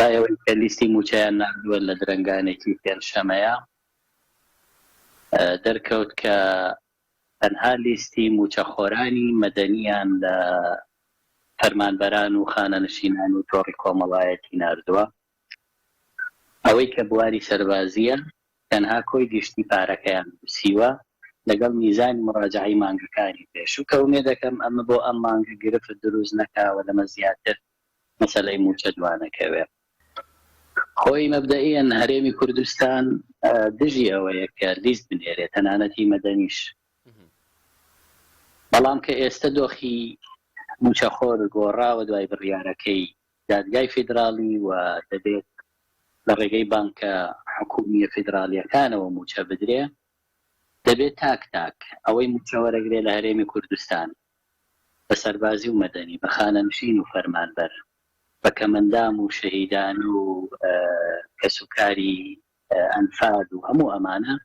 دوایەوەی کە لیستی موچەیان نردووە لە درنگانێکی پێنجشەمەیە دەرکەوت کە تەنها لیستی موچەخۆرانی مەدەنیان لە فەرمانبەران و خانەنشینان و تۆڕی کۆمەڵایەتی نردووە، ئەوەی کە بواری سەربازیە تەنها کۆی گشتی پارەکەیان نووسیوە لەگەڵ میزانی مڕاجعەی مانگەکانی پێش و کە ومێ دەکەم ئەمە بۆ ئەم مانگە گرفت دروست نەکاوە لەمە زیاتر مەسەلەی موچە دوانەکەوێ. خۆی مەبدەئیەن هەرێمی کوردستان دژی ئەوەیە کە لیست بنێرێت تەنانەتی مەدەنیش، بەڵام کە ئێستا دۆخی موچەخۆر گۆڕاوە دوای بڕیارەکەی دادگای فیدراڵی و دەبێت لە ڕێگەی بانکە حکومیە فیدراڵیەکانەوە موچە بدرێ، دەبێت تاک ئەوەی موچە وەرەگرێ لە هەرێمی کوردستان بە سەربازی و مەدەنی بە خانەنشین و فەرمانبەر بە کەمەندام و شەهیدان و کەسوکاری ئەنفاد و هەموو ئەمانە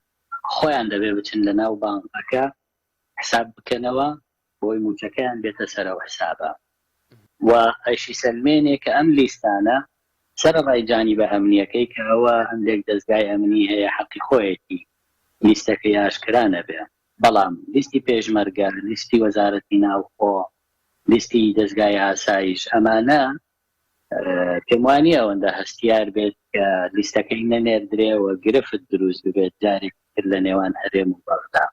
خۆیان دەبێ بچن لە ناو بانکەکە حساب بکەنەوە بۆی موچەکەیان بێتە سەرەوە حسابە و ئەشی سەلمێنێ کە ئەم لیستانە سەرڕای جانیبە ئەمنیەکەی کە ئەوە هەندێک دەستگای ئەمنی هەیە حەقی خۆیەتی لیستەکەی ئاشکرا نەبێ، بەڵام لیستی پێشمەرگە، لیستی وەزارەتی ناوخۆ، لیستی دەستگای ئاسایش، ئەمانە پێم وانییە ئەوەندە هەستیار بێت کە لیستەکەی نەنێردرێەوە گرفت دروست ببێت جارێک تر لە نێوان هەرێم و بەغدا.